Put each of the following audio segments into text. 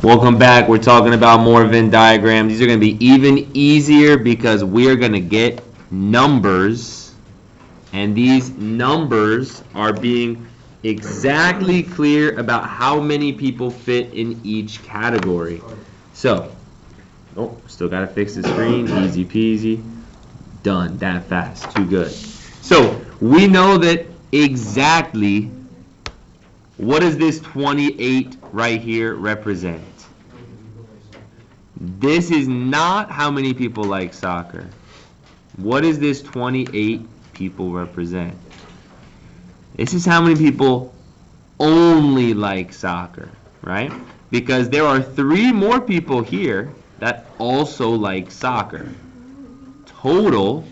Welcome back. We're talking about more Venn diagrams. These are going to be even easier because we're going to get numbers, and these numbers are being exactly clear about how many people fit in each category. So, oh, still got to fix the screen. Easy peasy. Done. That fast. Too good. So, we know that exactly what does this 28 right here represent? This is not how many people like soccer. What does this 28 people represent? This is how many people only like soccer, right? Because there are 3 more people here that also like soccer. Total,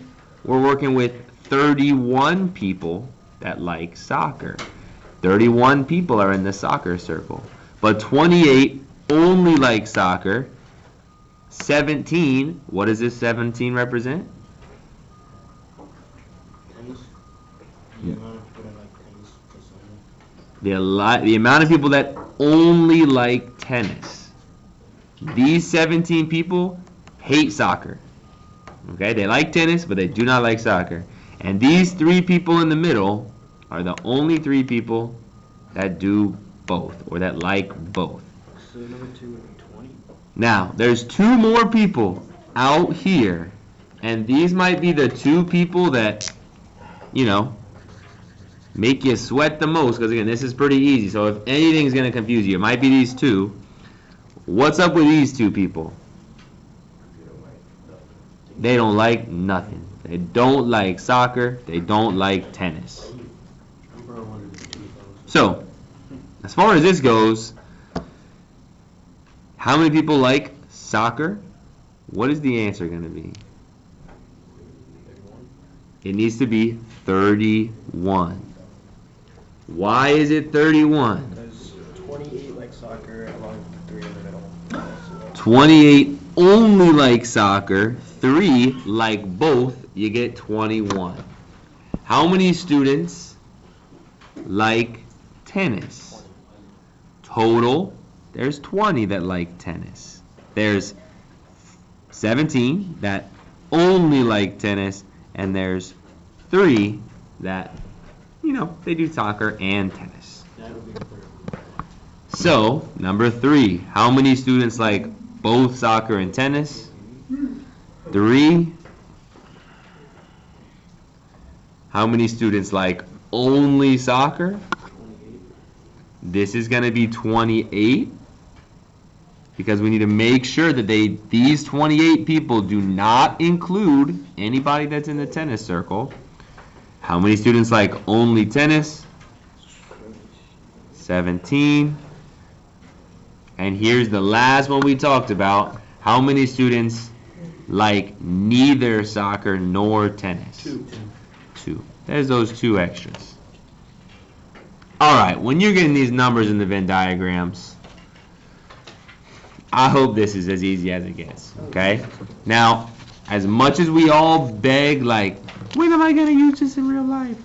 we're working with 31 people that like soccer. 31 people are in the soccer circle. But 28 only like soccer. 17, what does this 17 represent? Tennis. The amount of people that only like tennis. These 17 people hate soccer. Okay, they like tennis, but they do not like soccer. And these 3 people in the middle are the only 3 people that do both, or that like both. So number 2 would be 20. Now, there's 2 more people out here, and these might be the 2 people that, make you sweat the most, because again, this is pretty easy. So if anything's going to confuse you, it might be these 2. What's up with these 2 people? They don't like nothing. They don't like soccer. They don't like tennis. So, as far as this goes, how many people like soccer? What is the answer going to be? It needs to be 31. Why is it 31? Because 28 like soccer along with the 3 in the middle. 28 only like soccer. 3 like both. You get 21. How many students like tennis? Total, there's 20 that like tennis. There's 17 that only like tennis, and there's 3 that, they do soccer and tennis. So, number 3, how many students like both soccer and tennis? 3. How many students like only soccer? This is going to be 28, because we need to make sure that these 28 people do not include anybody that's in the tennis circle. How many students like only tennis? 17. And here's the last one we talked about. How many students like neither soccer nor tennis? 2. There's those 2 extras. Alright, when you're getting these numbers in the Venn diagrams, I hope this is as easy as it gets, okay? Now, as much as we all beg, like, when am I going to use this in real life?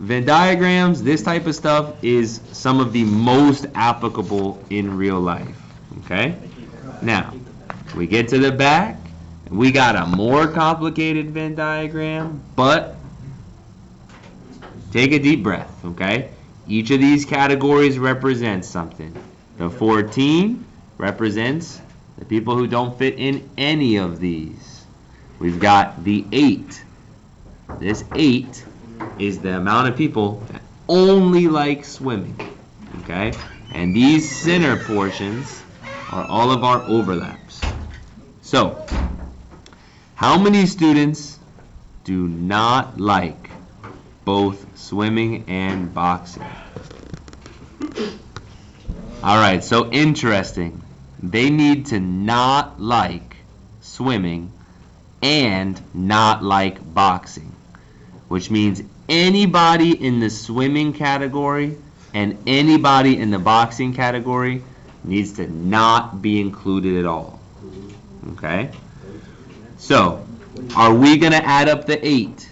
Venn diagrams, this type of stuff, is some of the most applicable in real life, okay? Now, we get to the back, we got a more complicated Venn diagram, but take a deep breath, okay? Each of these categories represents something. The 14 represents the people who don't fit in any of these. We've got the 8. This 8 is the amount of people that only like swimming, okay? And these center portions are all of our overlaps. So, how many students do not like both swimming and boxing? Alright, so interesting. They need to not like swimming and not like boxing, which means anybody in the swimming category and anybody in the boxing category needs to not be included at all. Okay? So, are we going to add up the 8?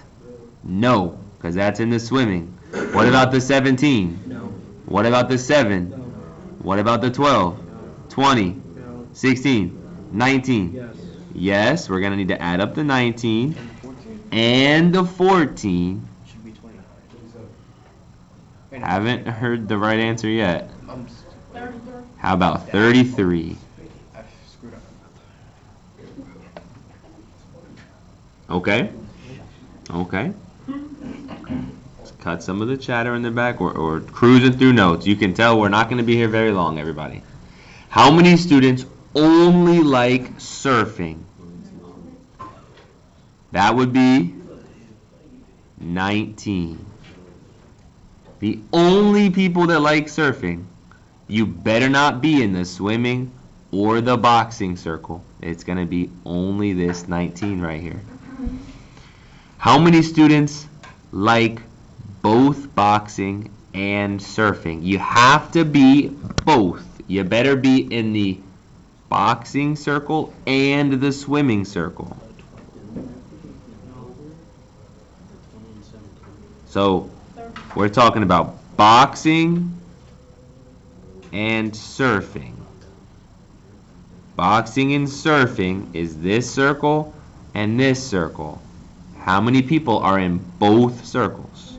No, because that's in the swimming. What about the 17? No. What about the 7? No. What about the 12? 20? No. 16. 19. Yes. Yes, we're going to need to add up the 19 And 14 and the 14. should be 20. Haven't heard the right answer yet. 33. How about 33? I screwed up. Okay. Okay. Let's cut some of the chatter in the back or cruising through notes. You can tell we're not going to be here very long, everybody. How many students only like surfing? That would be 19. The only people that like surfing, you better not be in the swimming or the boxing circle. It's going to be only this 19 right here. How many students like both boxing and surfing? You have to be both. You better be in the boxing circle and the swimming circle. So we're talking about boxing and surfing. Boxing and surfing is this circle and this circle. How many people are in both circles?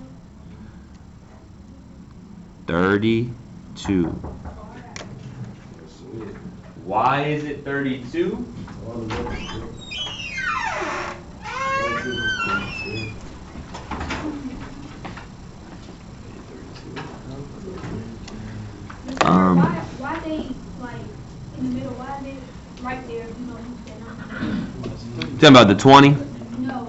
32. Why is it 32? Why they like in the middle? Why they right there? You know, they're not. Talking about the 20? No,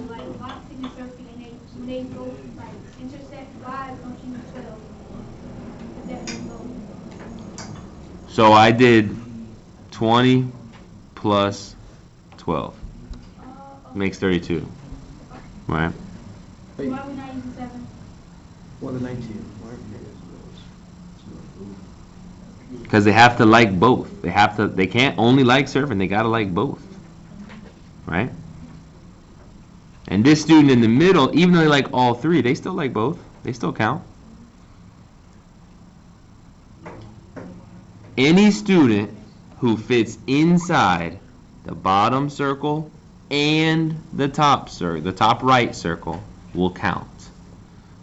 like boxing and surfing, and when they go like intersect, why don't you use 12? If that makes no. So I did 20 plus 12. Makes 32. Right? Why are we not using 7? Well, the 19. Because they have to like both. They can't only like surfing, they gotta like both. Right? And this student in the middle, even though they like all three, they still like both. They still count. Any student who fits inside the bottom circle and the top right circle will count.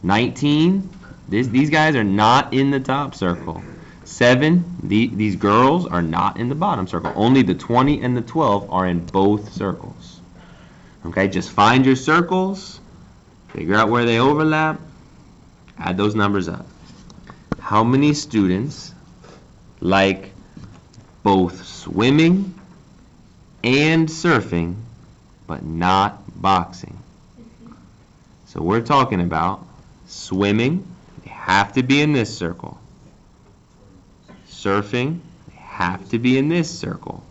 19, these guys are not in the top circle. 7, these girls are not in the bottom circle. Only the 20 and the 12 are in both circles. Okay, just find your circles, figure out where they overlap, add those numbers up. How many students like both swimming and surfing, but not boxing? So we're talking about swimming, they have to be in this circle. Surfing, they have to be in this circle,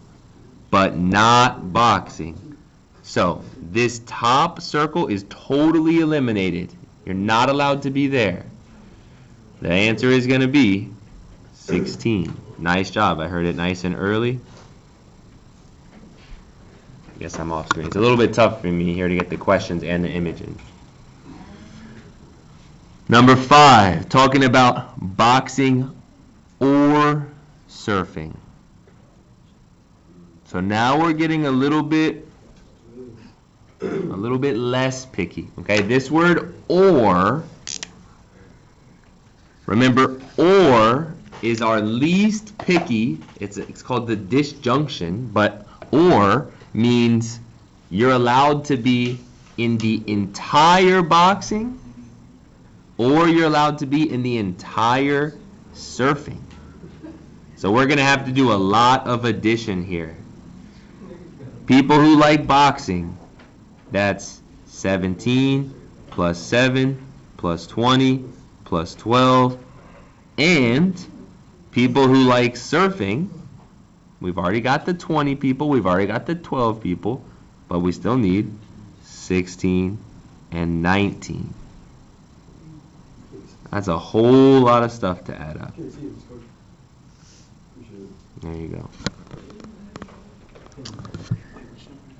but not boxing. So this top circle is totally eliminated. You're not allowed to be there. The answer is going to be 16. Nice job. I heard it nice and early. I guess I'm off screen. It's a little bit tough for me here to get the questions and the images. Number 5, talking about boxing or surfing. So now we're getting a little bit less picky. Okay, this word or, remember, or is our least picky. It's called the disjunction, but or means you're allowed to be in the entire boxing or you're allowed to be in the entire surfing. So we're going to have to do a lot of addition here. People who like boxing, that's 17 plus 7 plus 20 plus 12. And people who like surfing, we've already got the 20 people, we've already got the 12 people, but we still need 16 and 19. That's a whole lot of stuff to add up. There you go.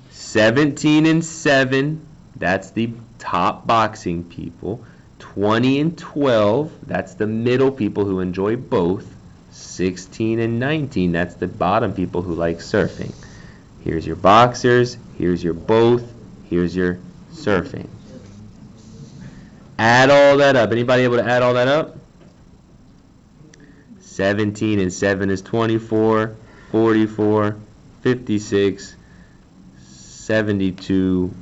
17 and 7, that's the top boxing people. 20 and 12, that's the middle people who enjoy both. 16 and 19. That's the bottom people who like surfing. Here's your boxers. Here's your both. Here's your surfing. Add all that up. Anybody able to add all that up? 17 and 7 is 24, 44, 56, 72,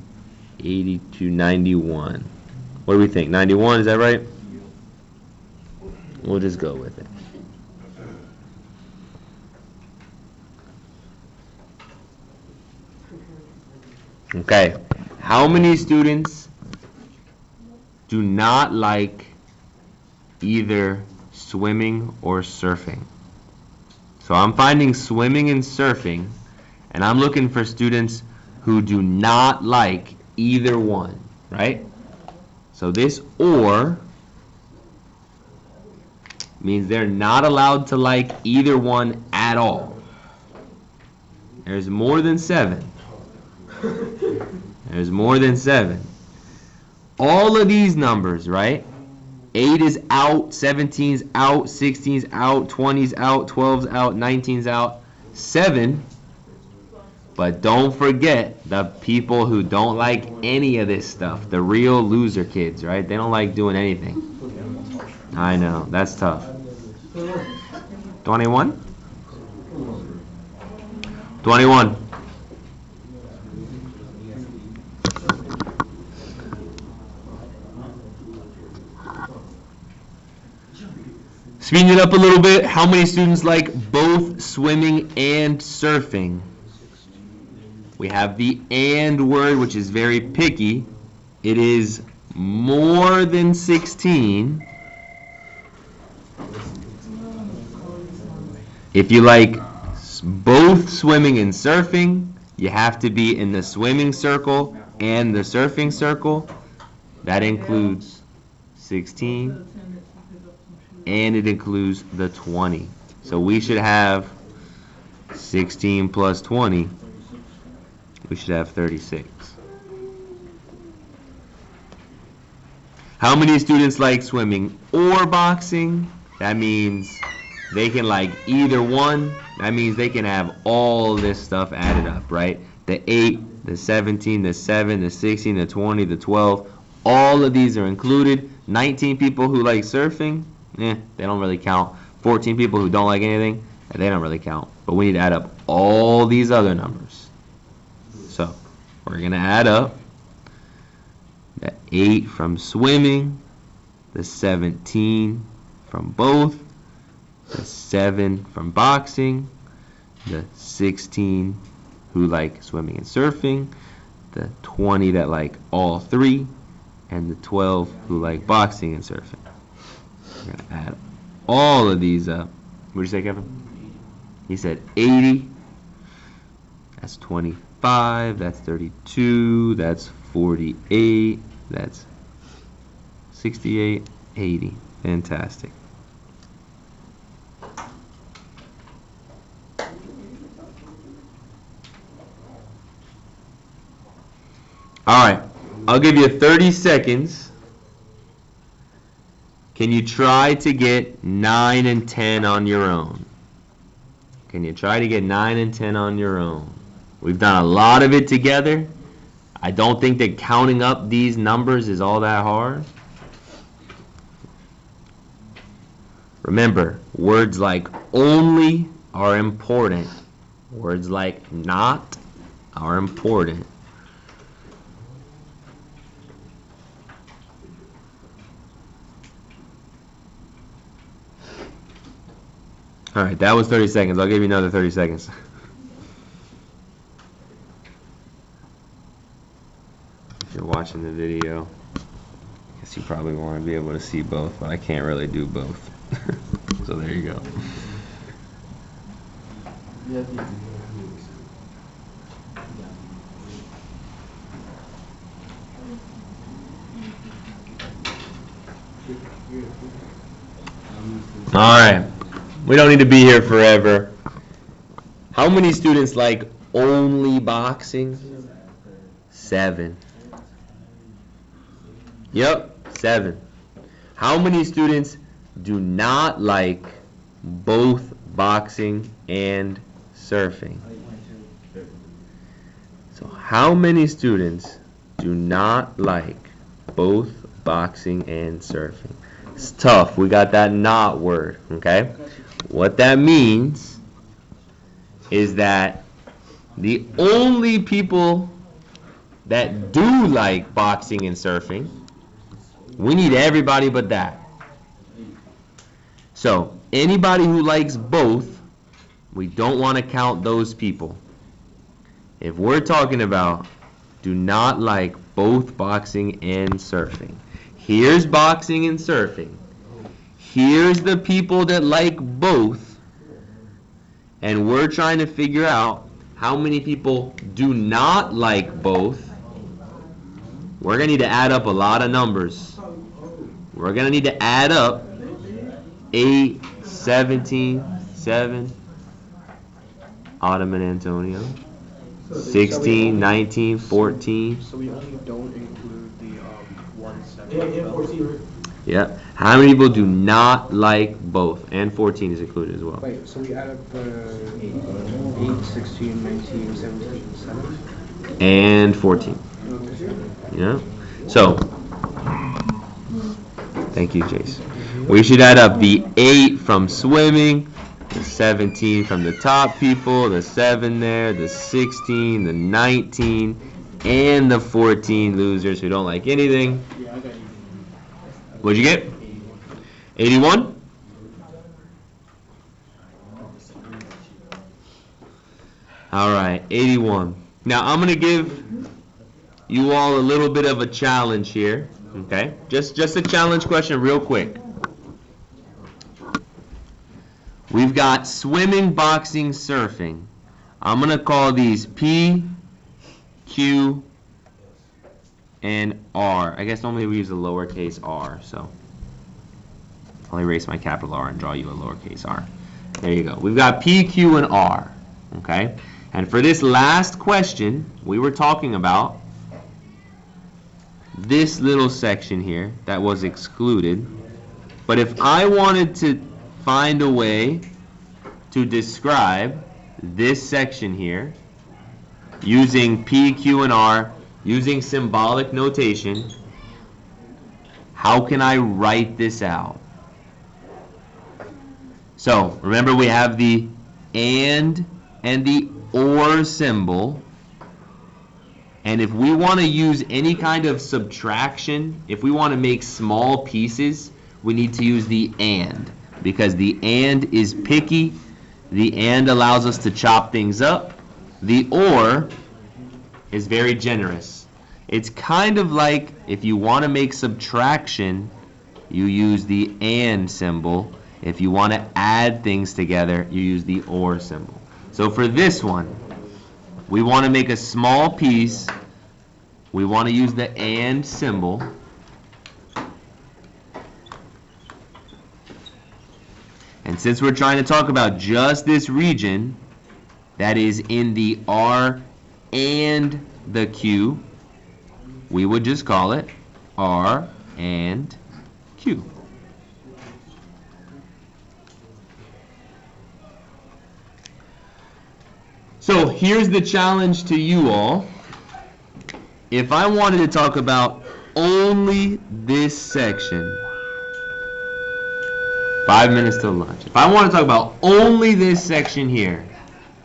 82, 91. What do we think? 91, is that right? We'll just go with it. Okay. How many students do not like either swimming or surfing? So I'm finding swimming and surfing, and I'm looking for students who do not like either one, right? So this or means they're not allowed to like either one at all. There's more than 7. There's more than 7. All of these numbers, right? 8 is out, 17's out, 16's out, 20's out, 12's out, 19's out, 7. But don't forget the people who don't like any of this stuff, the real loser kids, right? They don't like doing anything. I know, that's tough. 21? 21. Speeding it up a little bit, how many students like both swimming and surfing? We have the and word, which is very picky. It is more than 16. If you like both swimming and surfing, you have to be in the swimming circle and the surfing circle. That includes 16. And it includes the 20. So we should have 16 plus 20. We should have 36. How many students like swimming or boxing? That means they can like either one. That means they can have all this stuff added up, right? The 8, the 17, the 7, the 16, the 20, the 12. All of these are included. 19 people who like surfing. They don't really count. 14 people who don't like anything, they don't really count. But we need to add up all these other numbers. So we're going to add up the 8 from swimming, the 17 from both, the 7 from boxing, the 16 who like swimming and surfing, the 20 that like all 3, and the 12 who like boxing and surfing. We're going to add all of these up. What did you say, Kevin? He said 80. That's 25. That's 32. That's 48. That's 68. 80. Fantastic. All right. I'll give you 30 seconds. Can you try to get 9 and 10 on your own? Can you try to get 9 and 10 on your own? We've done a lot of it together. I don't think that counting up these numbers is all that hard. Remember, words like only are important. Words like not are important. All right, that was 30 seconds. I'll give you another 30 seconds. If you're watching the video, I guess you probably want to be able to see both, but I can't really do both. So there you go. All right. We don't need to be here forever. How many students like only boxing? 7. Yep, 7. How many students do not like both boxing and surfing? So how many students do not like both boxing and surfing? It's tough. We got that not word, okay? What that means is that the only people that do like boxing and surfing, we need everybody but that. So anybody who likes both, we don't want to count those people. If we're talking about do not like both boxing and surfing, here's boxing and surfing. Here's the people that like both. And we're trying to figure out how many people do not like both. We're going to need to add up a lot of numbers. We're going to need to add up 8, 17, 7, Autumn and Antonio, 16, 19, 14. So we only don't include the 1, 7, and 14. Yeah. How many people do not like both? And 14 is included as well. Wait, so we add up 8, 16, 19, 17, 7? And 14. Yeah. So, thank you, Jace. We should add up the 8 from swimming, the 17 from the top people, the 7 there, the 16, the 19, and the 14 losers who don't like anything. Yeah, I got you. What'd you get? 81? All right, 81. Now, I'm going to give you all a little bit of a challenge here, okay? Just a challenge question real quick. We've got swimming, boxing, surfing. I'm going to call these P, Q, and R. I guess normally we use a lowercase r, so I'll erase my capital R and draw you a lowercase r. There you go. We've got P, Q, and R, okay? And for this last question, we were talking about this little section here that was excluded. But if I wanted to find a way to describe this section here using P, Q, and R, using symbolic notation, how can I write this out? So remember, we have the and the or symbol. And if we want to use any kind of subtraction, if we want to make small pieces, we need to use the and, because the and is picky. The and allows us to chop things up. The or is very generous. It's kind of like if you want to make subtraction, you use the and symbol. If you want to add things together, you use the or symbol. So for this one, we want to make a small piece. We want to use the and symbol. And since we're trying to talk about just this region that is in the R and the Q, we would just call it R and Q. So here's the challenge to you all. If I wanted to talk about only this section, 5 minutes till lunch. If I want to talk about only this section here,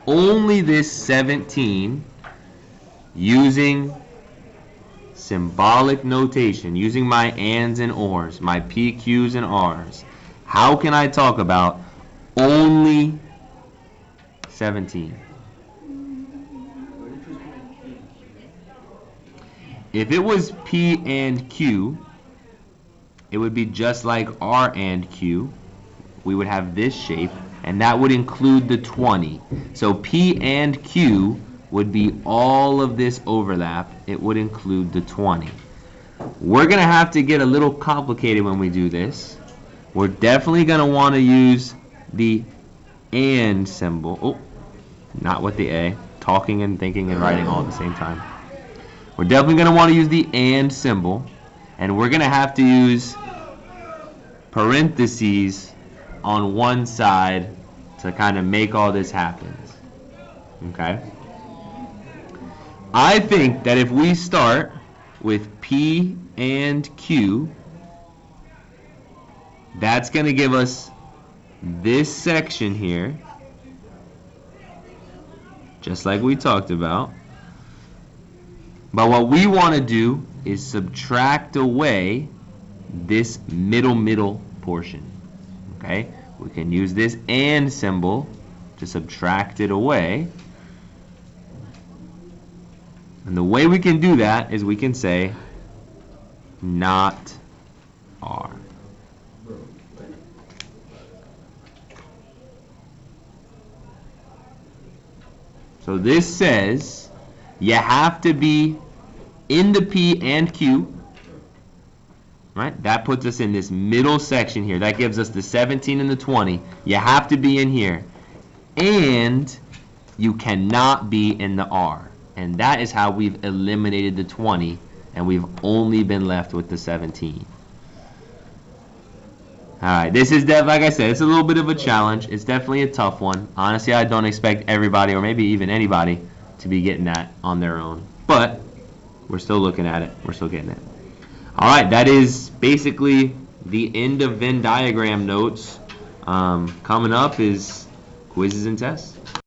only this 17, using symbolic notation, using my ands and ors, my P, Qs, and Rs, how can I talk about only 17? If it was P and Q, it would be just like R and Q. We would have this shape, and that would include the 20. So P and Q would be all of this overlap. It would include the 20. We're going to have to get a little complicated when we do this. We're definitely going to want to use the and symbol. Oh, not with the A. Talking and thinking and writing all at the same time. We're definitely going to want to use the and symbol, and we're going to have to use parentheses on one side to kind of make all this happen. Okay? I think that if we start with P and Q, that's going to give us this section here, just like we talked about. But what we want to do is subtract away this middle portion. Okay? We can use this and symbol to subtract it away. And the way we can do that is we can say not R. So this says you have to be in the P and Q, right? That puts us in this middle section here. That gives us the 17 and the 20. You have to be in here. And you cannot be in the R. And that is how we've eliminated the 20, and we've only been left with the 17. Alright, this is, like I said, it's a little bit of a challenge. It's definitely a tough one. Honestly, I don't expect everybody, or maybe even anybody, to be getting that on their own. But we're still looking at it. We're still getting it. Alright, that is basically the end of Venn diagram notes. Coming up is quizzes and tests.